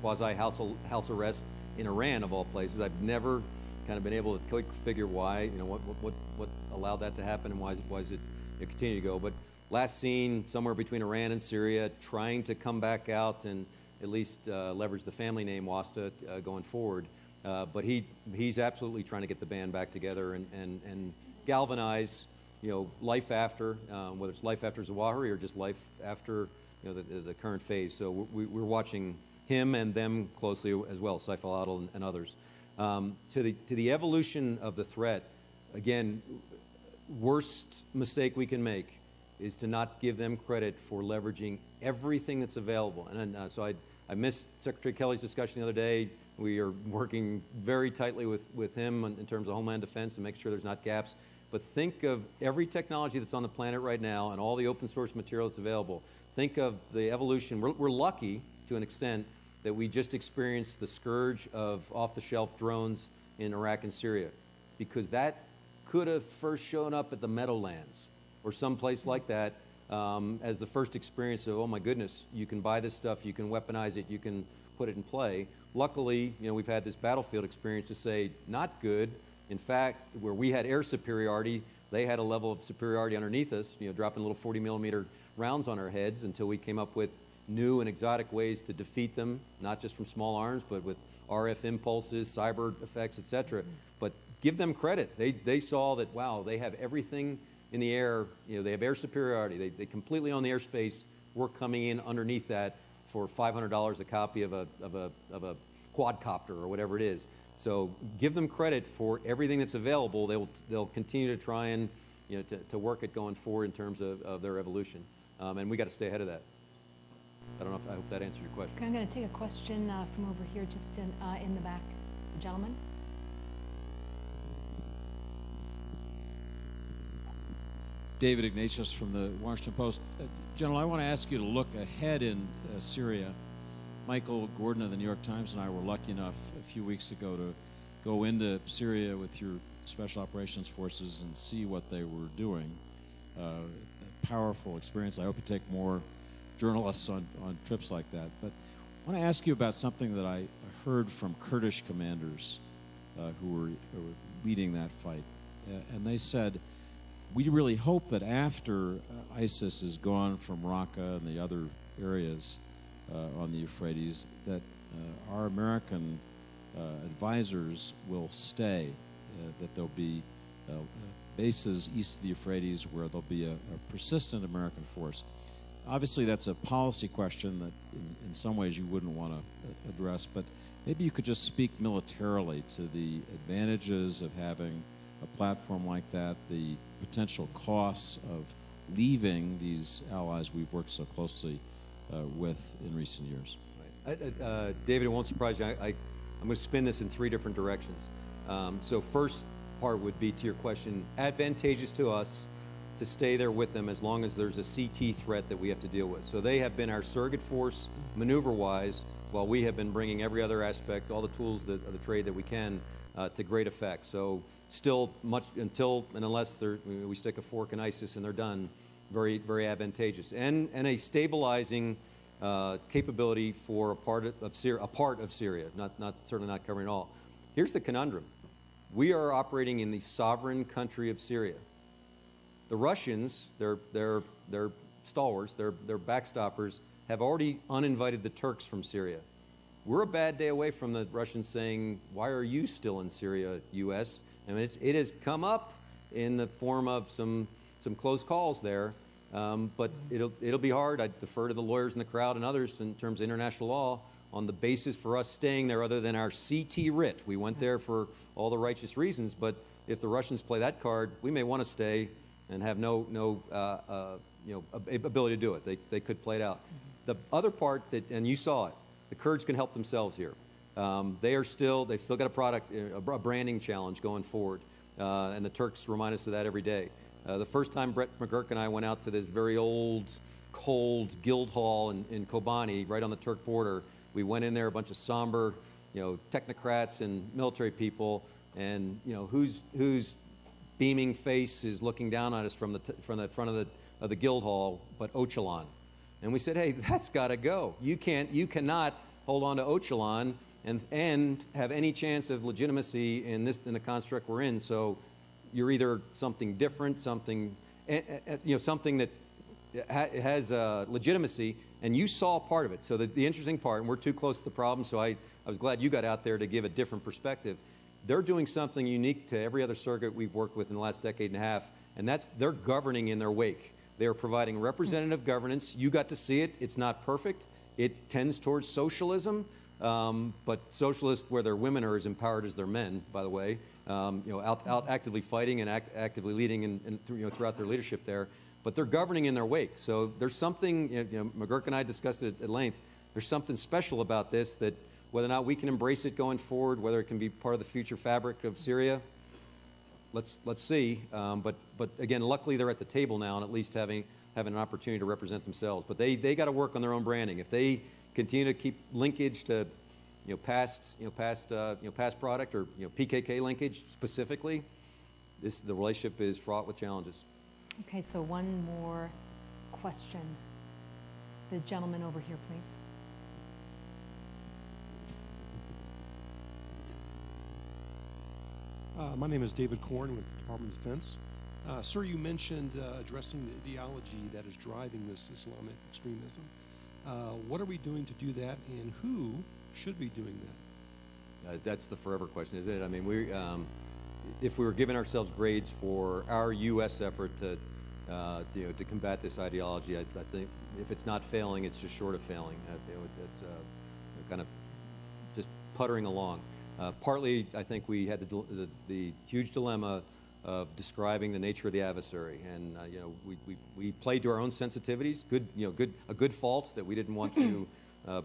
quasi-house arrest in Iran, of all places. I've never kind of been able to quite figure why, what allowed that to happen and why is it continue to go. But last seen somewhere between Iran and Syria, trying to come back out and at least leverage the family name Wasta going forward. But he's absolutely trying to get the band back together and galvanize life after, whether it's life after Zawahiri or just life after the current phase. So we're watching him and them closely as well, Saif al-Adil and others. To the evolution of the threat, again, worst mistake we can make is to not give them credit for leveraging everything that's available. And so I missed Secretary Kelly's discussion the other day. We are working very tightly with him in terms of Homeland Defense and making sure there's not gaps. But think of every technology that's on the planet right now and all the open source material that's available. Think of the evolution. We're lucky to an extent that we just experienced the scourge of off-the-shelf drones in Iraq and Syria, because that could have first shown up at the Meadowlands or someplace like that as the first experience of, oh my goodness, you can buy this stuff, you can weaponize it, you can put it in play. Luckily, we've had this battlefield experience to say, not good. In fact, where we had air superiority, they had a level of superiority underneath us, dropping little 40-millimeter rounds on our heads until we came up with new and exotic ways to defeat them, not just from small arms, but with RF impulses, cyber effects, etc. But give them credit. They saw that, wow, they have everything in the air. They have air superiority. They completely own the airspace. We're coming in underneath that for $500 a copy of a quadcopter or whatever it is. So give them credit for everything that's available. They'll continue to try and to work it going forward in terms of their evolution. And we got to stay ahead of that. I hope that answered your question.
Okay, I'm going to take a question from over here, just in the back. Gentlemen?
David Ignatius from the Washington Post. General, I want to ask you to look ahead in Syria. Michael Gordon of the New York Times and I were lucky enough a few weeks ago to go into Syria with your Special Operations Forces and see what they were doing. A powerful experience. I hope you take more journalists on trips like that. But I want to ask you about something that I heard from Kurdish commanders who were leading that fight. And they said, we really hope that after ISIS is gone from Raqqa and the other areas on the Euphrates, that our American advisors will stay, that there'll be bases east of the Euphrates where there'll be a persistent American force. Obviously, that's a policy question that in some ways you wouldn't want to address, but maybe you could just speak militarily to the advantages of having a platform like that, the potential costs of leaving these allies we've worked so closely with in recent years.
Right. David, it won't surprise you. I'm going to spin this in three different directions. So first part would be to your question, advantageous to us to stay there with them as long as there's a CT threat that we have to deal with. So they have been our surrogate force maneuver-wise, while we have been bringing every other aspect, all the tools of the trade that we can to great effect. So still much until and unless we stick a fork in ISIS and they're done, very, very advantageous. And a stabilizing capability for a part of Syria, certainly not covering it all. Here's the conundrum. We are operating in the sovereign country of Syria. The Russians, they're stalwarts, they're backstoppers, have already uninvited the Turks from Syria. We're a bad day away from the Russians saying, why are you still in Syria, U.S.? I mean, it has come up in the form of some close calls there, but it'll be hard. I defer to the lawyers in the crowd and others in terms of international law on the basis for us staying there other than our CT writ. We went there for all the righteous reasons, but if the Russians play that card, we may want to stay and have no ability to do it. They could play it out. The other part and you saw it, the Kurds can help themselves here. They've still got a branding challenge going forward, and the Turks remind us of that every day. The first time Brett McGurk and I went out to this very old, cold guild hall in Kobani, right on the Turk border, we went in there, a bunch of somber, technocrats and military people, and whose beaming face is looking down on us from the front of the guild hall, but Öcalan. And we said, hey, that's got to go. You cannot hold on to Öcalan and have any chance of legitimacy in the construct we're in. So you're either something different, something that has legitimacy, and you saw part of it. So the interesting part, and we're too close to the problem, so I was glad you got out there to give a different perspective. They're doing something unique to every other surrogate we've worked with in the last decade and a half, And they're governing in their wake. They are providing representative governance. You got to see it. It's not perfect. It tends towards socialism, but socialists where their women are as empowered as their men, by the way, out actively fighting and actively leading and throughout their leadership there. But they're governing in their wake. So there's something, McGurk and I discussed it at length, there's something special about this that whether or not we can embrace it going forward, whether it can be part of the future fabric of Syria, let's see. But again, luckily they're at the table now and at least having an opportunity to represent themselves. But they got to work on their own branding. If they continue to keep linkage to past product or PKK linkage specifically, the relationship is fraught with challenges.
Okay, so one more question. The gentleman over here, please.
My name is David Korn with the Department of Defense. Sir, you mentioned addressing the ideology that is driving this Islamic extremism. What are we doing to do that, and who should be doing that?
That's the forever question, isn't it? I mean, if we were giving ourselves grades for our U.S. effort to combat this ideology, I think if it's not failing, it's just short of failing. It's kind of just puttering along. Partly, I think we had the huge dilemma of describing the nature of the adversary, and we played to our own sensitivities. A good fault that we didn't want to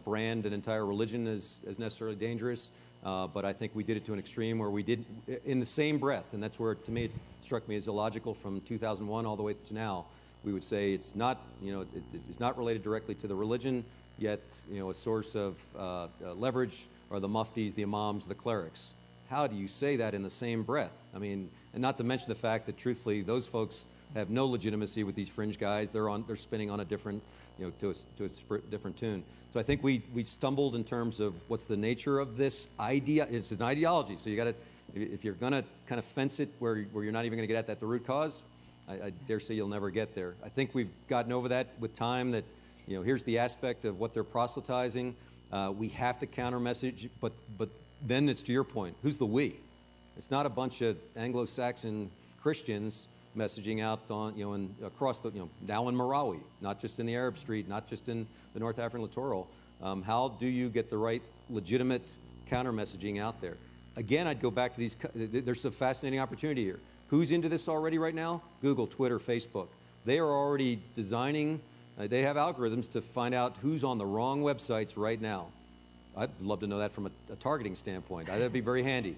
brand an entire religion as necessarily dangerous. But I think we did it to an extreme where we did in the same breath, and that's where, to me, it struck me as illogical from 2001 all the way to now. We would say it's not, it's not related directly to the religion, yet, a source of leverage are the muftis, the imams, the clerics. How do you say that in the same breath? I mean, and not to mention the fact that, truthfully, those folks have no legitimacy with these fringe guys. They're spinning on a different, to a different tune. So I think we stumbled in terms of what's the nature of this idea. It's an ideology, so you got to, if you're going to kind of fence it where you're not even going to get at the root cause, I dare say you'll never get there. I think we've gotten over that with time. That here's the aspect of what they're proselytizing. We have to counter message, but then it's to your point. Who's the we? It's not a bunch of Anglo-Saxon Christians messaging out on, across the, now in Marawi, not just in the Arab Street, not just in the North African littoral. How do you get the right legitimate counter messaging out there? Again, I'd go back to these, there's a fascinating opportunity here. Who's into this already right now? Google, Twitter, Facebook. They are already designing, they have algorithms to find out who's on the wrong websites right now. I'd love to know that from a targeting standpoint. That'd be very handy.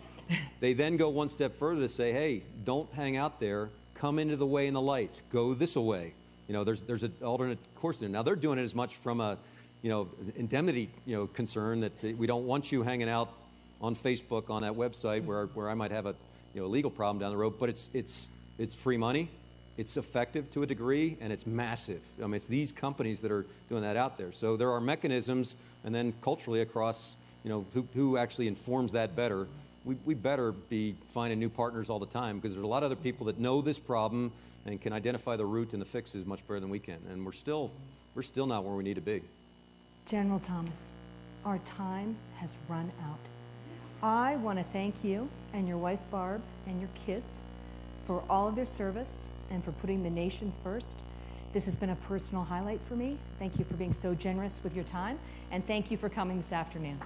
They then go one step further to say, hey, don't hang out there. Come into the way and the light. Go this way. There's an alternate course there. Now they're doing it as much from a, indemnity, concern that we don't want you hanging out on Facebook on that website where I might have a, legal problem down the road. But it's free money. It's effective to a degree, and it's massive. I mean, it's these companies that are doing that out there. So there are mechanisms, and then culturally across, who actually informs that better. We better be finding new partners all the time, because there's a lot of other people that know this problem and can identify the root and the fixes much better than we can. And we're still not where we need to be.
General Thomas, our time has run out. I want to thank you and your wife Barb and your kids for all of their service and for putting the nation first. This has been a personal highlight for me. Thank you for being so generous with your time, and thank you for coming this afternoon.